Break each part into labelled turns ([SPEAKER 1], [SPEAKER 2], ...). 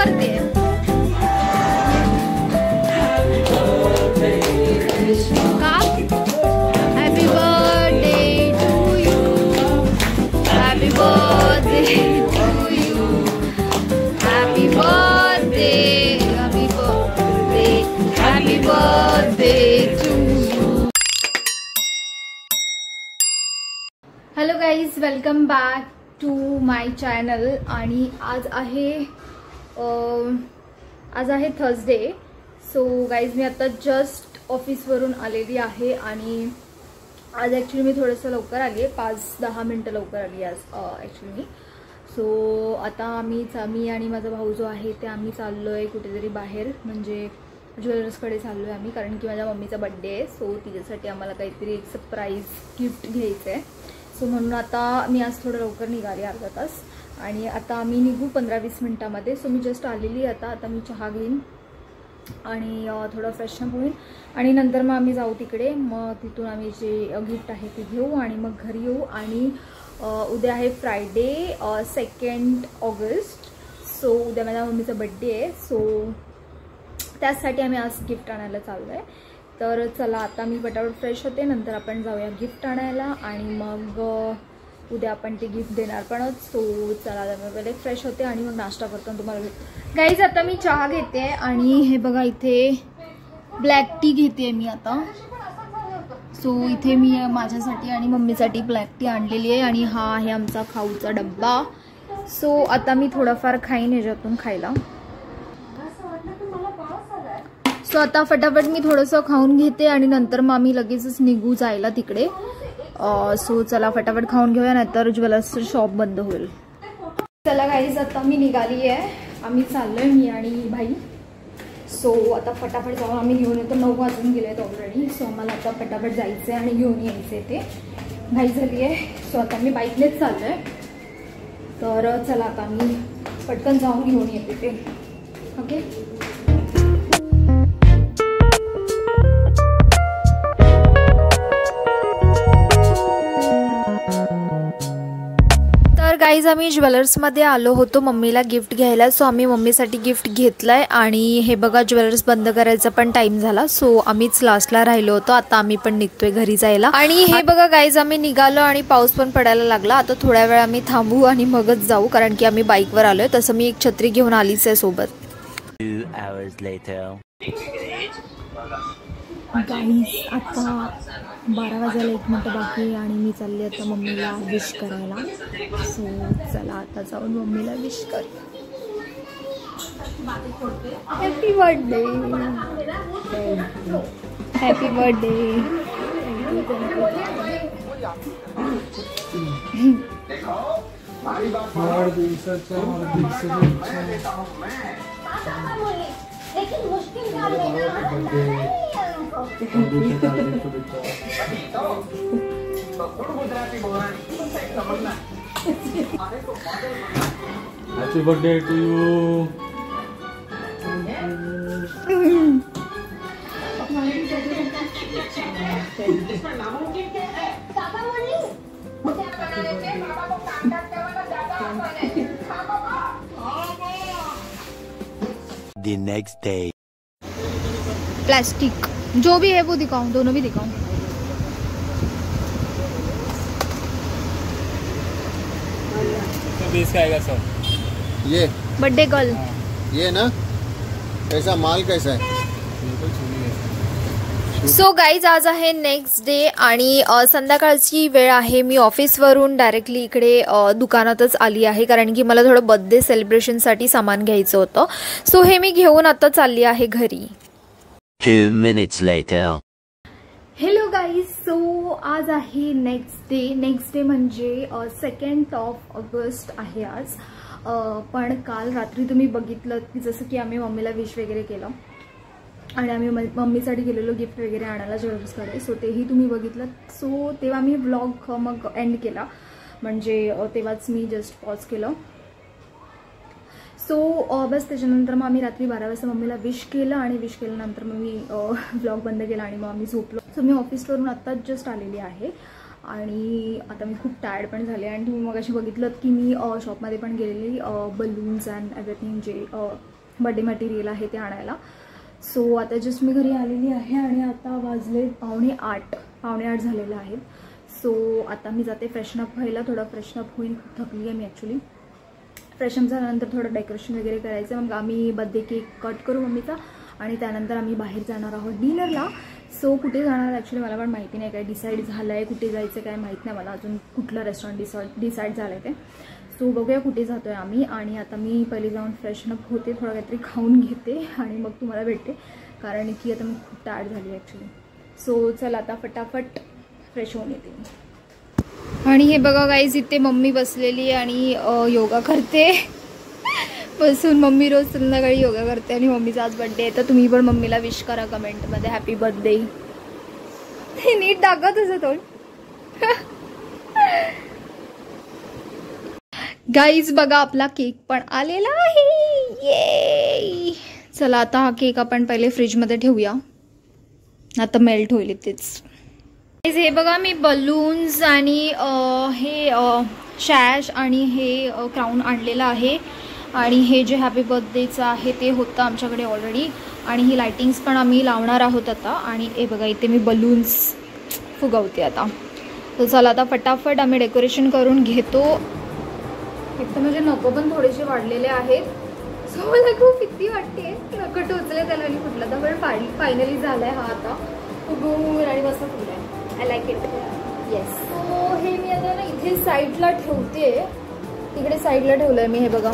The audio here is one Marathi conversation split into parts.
[SPEAKER 1] करते. का happy birthday to you, happy birthday to you, happy birthday, happy birthday, happy birthday to you. Hello guys, welcome back to my channel. आणि आज आहे थर्सडे. सो गाईज, मी आता जस्ट ऑफिसवरून आलेली आहे आणि आज ॲक्च्युली मी थोडंसं लवकर आली आहे, 5-10 मिनटं लवकर आली आज ॲक्च्युली मी. सो आता मी आणि माझा भाऊ जो आहे ते आम्ही चाललो आहे कुठेतरी बाहेर, म्हणजे ज्वेलर्सकडे चाललो आहे आम्ही, कारण की माझ्या मम्मीचा बड्डे आहे. सो तिच्यासाठी आम्हाला काहीतरी एक सरप्राईज गिफ्ट घ्यायचं आहे. सो म्हणून आता मी आज थोडं लवकर निघाले, अर्धा तास, आणि आता आम्ही निघू 15-20 मिनटामध्ये. सो मी जस्ट आलेली आता मी चहा घेईन आणि थोडं फ्रेशअप होईन आणि नंतर मग आम्ही जाऊ तिकडे. मग तिथून आम्ही जे गिफ्ट आहे ते घेऊ आणि मग घरी येऊ. आणि उद्या आहे फ्रायडे 2 ऑगस्ट. सो उद्या माझ्या मम्मीचा बड्डे आहे. सो त्यासाठी आम्ही आज गिफ्ट आणायला चाललो आहे. तर चला, आता मी पटापट फ्रेश होते, नंतर आपण जाऊया गिफ्ट आणायला आणि मग उद्या आपण ते गिफ्ट देणार पण. सो चला, मी पहिले फ्रेश होते आणि मग नाश्ता करतो तुम्हाला. गाईज, आता मी चहा घेते आणि हे बघा इथे ब्लॅक टी घेते मी आता. सो इथे मी माझ्यासाठी आणि मम्मीसाठी ब्लॅक टी आणलेली आहे आणि हा आहे आमचा खाऊचा डब्बा. सो आता मी थोडंफार खाईन ह्याच्यातून खायला. सो आता फटाफट मी थोडंसं खाऊन घेते आणि नंतर मग आम्ही लगेचच निघू जायला तिकडे. सो चला फटाफट खाऊन घेऊया, नाहीतर ज्वेलर्सचं शॉप बंद होईल. चला गाईज, आता मी निघाली आहे, आम्ही चाललोय मी आणि भाई. सो आता फटाफट जाऊन आम्ही घेऊन येतो. 9 वाजून गेले आहेत ऑलरेडी. सो आम्हाला आता फटाफट जायचं आहे आणि घेऊन यायचं आहे, ते घाई झाली आहे. सो आता मी बाईकनेच चाललोय. तर चला आता मी पटकन जाऊन घेऊन येते ते. ओके. तर गाईज, आम्ही ज्वेलर्समध्ये आलो होतो मम्मीला गिफ्ट घ्यायला. सो आम्ही मम्मीसाठी गिफ्ट घेतलंय आणि हे बघा ज्वेलर्स बंद करायचा पण टाइम झाला. सो आम्हीच लास्टला राहिलो होतो. आता आम्ही पण निघतोय घरी जायला. आणि हे बघा गाईज, आम्ही निघालो आणि पाऊस पण पडायला लागला. आता थोड्या वेळ आम्ही थांबू आणि मगच जाऊ, कारण की आम्ही बाईकवर आलोय. तसं मी एक छत्री घेऊन आलीच आहे सोबत.
[SPEAKER 2] 2 hours later.
[SPEAKER 1] गाईज, आता 12 वाजायला 1 मिनिट बाकी आणि मी चालले आता मम्मीला विश करायला. सो चला आता जाऊन मम्मीला विश कर. Happy birthday, happy birthday.
[SPEAKER 3] Happy birthday to you.
[SPEAKER 2] The next day.
[SPEAKER 1] Plastic जो भी है वो दिखाऊं, दोनों भी दिखाऊं.
[SPEAKER 3] तो 20 का आएगा सर.
[SPEAKER 4] ये
[SPEAKER 1] बर्थडे गर्ल.
[SPEAKER 4] ये ना, कैसा माल कैसा है?
[SPEAKER 1] सो गाईज, आज आहे नेक्स्ट डे आणि संध्याकाळची वेळ आहे. मी ऑफिसवरून डायरेक्टली इकडे दुकानातच आली आहे, कारण की मला थोडं बर्थडे सेलिब्रेशनसाठी सामान घ्यायचं होतं. सो हे मी घेऊन आता चालली आहे घरी.
[SPEAKER 2] 2 minutes later.
[SPEAKER 1] Hello guys, so आज आहे नेक्स्ट डे म्हणजे 2 ऑगस्ट आहे आज. पण काल रात्री तुम्ही बघितलं की जसं की आम्ही मम्मीला विश वगैरे केलं आणि आम्ही मम्मीसाठी गेलेलो गिफ्ट वगैरे आणायला ज्वेलर्सकडे. सो तेही तुम्ही बघितलं. सो तेव्हा मी व्लॉग मग एंड केला, म्हणजे तेव्हाच मी जस्ट पॉज केलं. सो बस त्याच्यानंतर मग आम्ही रात्री 12 वाजता मम्मीला विश केलं आणि विश केल्यानंतर मग मी व्लॉग बंद केला आणि मग आम्ही झोपलो. सो मी ऑफिसवरून आत्ताच जस्ट आलेली आहे आणि आता मी खूप टायर्ड पण झाले. आणि तुम्ही मग अशी बघितलं की मी शॉपमध्ये पण गेलेली बलून्स अँड एव्हरीथिंग जे बर्थडे मटेरियल आहे ते आणायला. सो आता जस्ट मी घरी आलेली आहे आणि आता वाजले 7:45 झालेले आहेत. सो आता मी जाते फ्रेशनअप व्हायला. थोडं फ्रेशनअप होईन, खूप थकली आहे मी ॲक्च्युली. फ्रेशअप झाल्यानंतर थोडं डेकोरेशन वगैरे करायचं. मग आम्ही बर्थडे केक कट करू मम्मीचा आणि त्यानंतर आम्ही बाहेर जाणार आहोत डिनरला. सो कुठे जाणार ॲक्च्युली मला पण माहिती नाही, काय डिसाईड झालं आहे कुठे जायचं काय माहीत नाही मला अजून, कुठलं रेस्टॉरंट डिसाईड झालं आहे ते. सो बघूया कुठे जातो आहे आम्ही. आणि आता मी पहिले जाऊन फ्रेशनअप होते, थोडं काहीतरी खाऊन घेते आणि मग तुम्हाला भेटते, कारण की आता मी खूप टायर्ड झाली ॲक्च्युली. सो चला आता फटाफट फ्रेश होऊन येते मी. आणि हे बघा गाईज, इथे मम्मी बसलेली आहे आणि योगा करते बसून. मम्मी रोज संध्याकाळी योगा करते आणि मम्मीचा आज बर्थडे आहे, तर तुम्ही पण मम्मीला विश करा कमेंटमध्ये हॅपी बर्थडे. नीट दाखव तुझं तोंड. गाईज बघा, आपला केक पण आलेला आहे. ये चला आता हा केक आपण पहिले फ्रीजमध्ये ठेवूया, आता मेल्ट होईल तेच. हे बघा, मी बलून्स आणि हे शॅश आणि हे क्राऊन आणलेलं आहे. आणि हे जे हॅपी बर्थडेचं आहे ते होतं आमच्याकडे ऑलरेडी. आणि ही लायटिंग्स पण आम्ही लावणार आहोत आता. आणि हे बघा, इथे मी बलून्स फुगवते आता. तर चला आता फटाफट आम्ही डेकोरेशन करून घेतो. एक तर म्हणजे नको पण थोडेसे वाढलेले आहेत, सो मला खूप भीती वाटते नको टोचले त्याला आणि कुठला. तर पण फायनली झालं आहे हा आता फुगून आणि मस्त फुलं आहे. I like it. Yes. So हे मी आता ना इथे साईडला ठेवते, तिकडे साईडला ठेवलं आहे मी. हे बघा,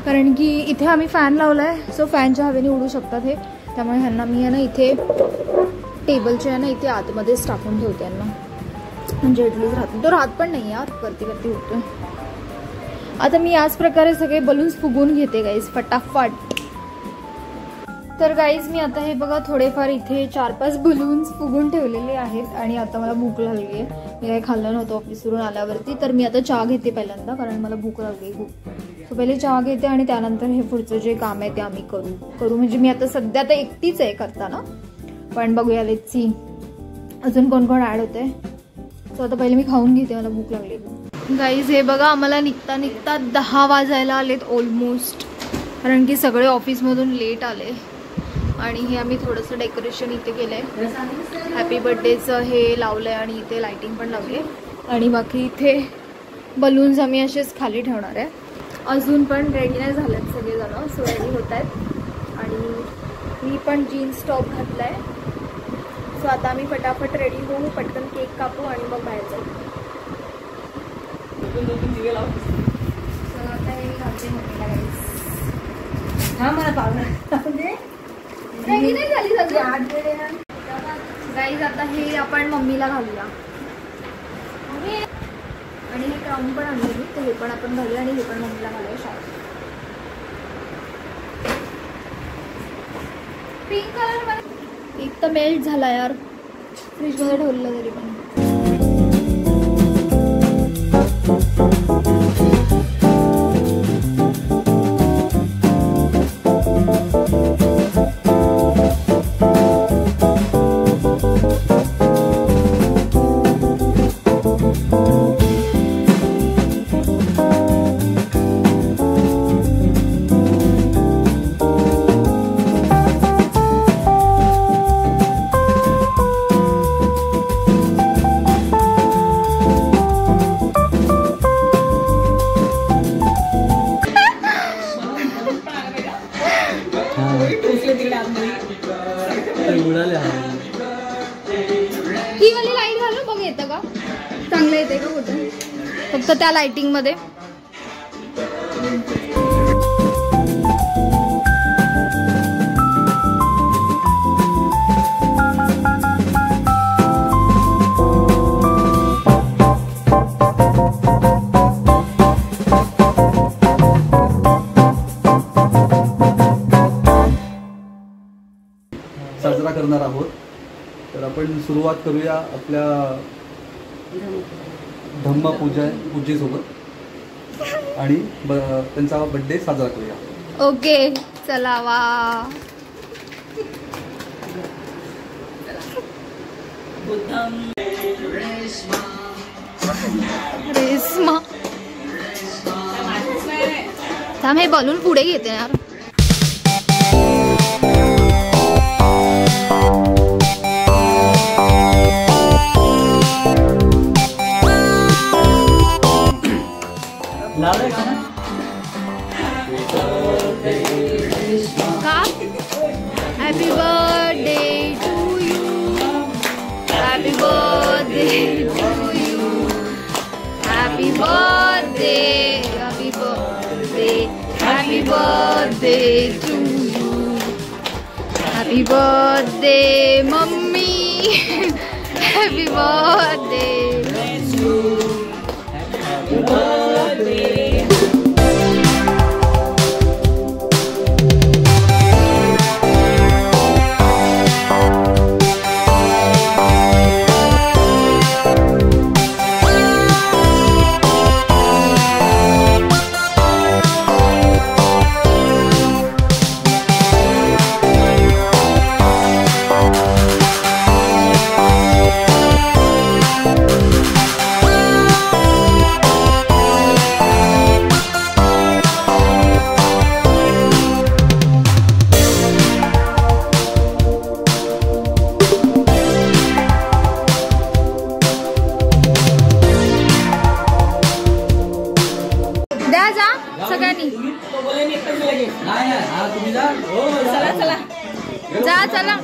[SPEAKER 1] कारण की इथे आम्ही फॅन लावला आहे, सो फॅनच्या हवेने उडू शकतात हे. त्यामुळे ह्यांना मी आहे ना इथे टेबलच्या आहे ना इथे आतमध्येच टाकून ठेवते यांना, म्हणजे ॲटलीस्ट राहतो. तो राहत पण नाही यार, करती होतोय. आता मी याच प्रकारे सगळे बलून्स फुगवून घेते गाईज फटाफट. तर गाईज मी आता हे बघा थोडेफार इथे 4-5 बलून्स फुगून ठेवलेले आहेत. आणि आता मला भूक लागली आहे, मी काही खाल्लं नव्हतं ऑफिसवरून आल्यावरती, तर मी आता चहा घेते पहिल्यांदा, कारण मला भूक लागली खूप. सो पहिले चहा घेते आणि त्यानंतर हे पुढचं जे काम आहे ते आम्ही करू. म्हणजे मी आता सध्या तर एकटीच आहे करताना, पण बघूया लेट्स सी अजून कोण कोण ॲड होते. सो आता पहिले मी खाऊन घेते, मला भूक लागली. गाईज हे बघा, आम्हाला निघता 10 वाजायला आलेत ऑलमोस्ट, कारण की सगळे ऑफिसमधून लेट आले. आणि हे आम्ही थोडंसं डेकोरेशन इथे केलं आहे, हॅपी बर्थडेचं हे लावलं आहे आणि इथे लायटिंग पण लावली आहे. आणि बाकी इथे बलून्स आम्ही असेच खाली ठेवणार आहे. अजून पण रेडी नाही झालेत सगळेजण, सो रेडी होत आहेत. आणि मी पण जीन्स टॉप घातला आहे. सो आता आम्ही फटाफट रेडी होऊ, पटकन केक कापू आणि मग बाहेर जाऊ. आता हे घालते मम्मीला गाईज. हां मला पावडर रेडी नाही झाली सगळी गाईज. आता हे आपण मम्मीला घालूया. आणि हे क्राऊन पण आणले मी, तर हे पण आपण घालूया आणि हे पण मम्मीला घालूया शाळेत. पिंक कलर मला एक तर मेल्ट झाला यार, फ्रीजमध्ये ठेवलेलं तरी पण. ही वाली लाईट घालू बघ, येतं का चांगलं, येते का कुठे फक्त त्या लाइटिंग मध्ये.
[SPEAKER 5] साजरा करणार आहोत. तर आपण सुरुवात करूया आपल्या धम्म पूजेसोबत आणि त्यांचा बर्थडे साजरा करूया.
[SPEAKER 1] ओके चला. वा
[SPEAKER 6] बुद्धं
[SPEAKER 1] रेस्मा थांब, हे बलून पुढे घेते यार. Happy birthday to you. Happy birthday to you. Happy birthday. Happy birthday. Happy birthday to you. Happy birthday, mummy. Happy birthday to you. Happy birthday. सगळ्यांनी चला चला जा चला.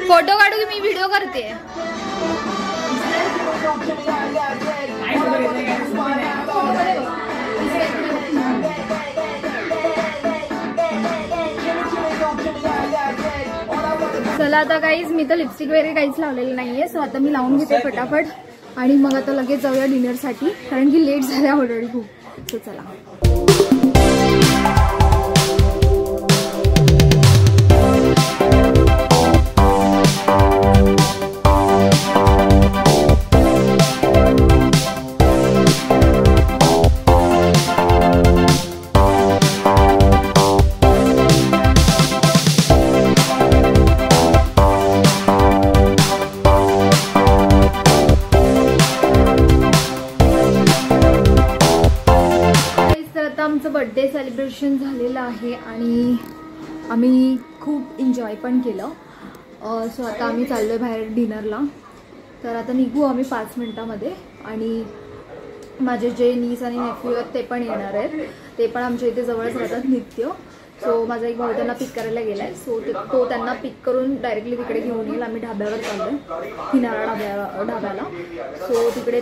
[SPEAKER 1] फोटो काढू की मी व्हिडिओ करते. चला आता गाईज, मी तर लिपस्टिक वगैरे काहीच लावलेलं नाहीये. सो आता मी लावून घेते फटाफट आणि मग आता लगेच जाऊया डिनरसाठी, कारण की लेट झाले ऑलरेडी खूप. सो चला. आमचं बर्थडे सेलिब्रेशन झालेलं आहे आणि आम्ही खूप एन्जॉय पण केलं. सो आता आम्ही चाललो आहे बाहेर डिनरला. तर आता निघू आम्ही 5 मिनिटामध्ये. आणि माझे जे नीस आणि नेफ्यू आहेत ते पण येणार आहेत. ते पण आमच्या इथे जवळच राहतात नित्य. सो माझा एक भाऊ त्यांना पिक करायला गेला आहे. सो तो त्यांना पिक करून डायरेक्टली तिकडे घेऊन येईल. आम्ही ढाब्यावर चाललो आहे, किनारा ढाब्याला. सो तिकडे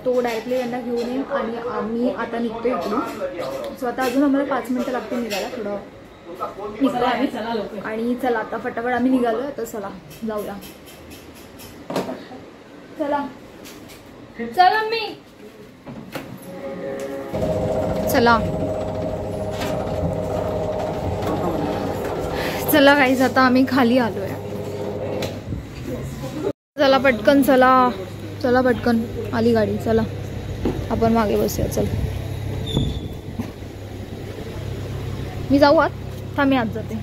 [SPEAKER 1] तो डायरेक्टली यांना घेऊन येईल आणि आम्ही आता निघतो इकडून. सो आता अजून आम्हाला 5 मिनिटं लागतील निघायला. थोडं निघतो आम्ही. आणि चला आता फटाफट आम्ही निघालो आहे. तर चला जाऊया. चला चला मी चला चला गाईज, आता आम्ही खाली आलोय. चला पटकन, चला चला पटकन, आली गाडी. चला आपण मागे बसूया. चल मी जाऊ आत. थांब मी आत जाते.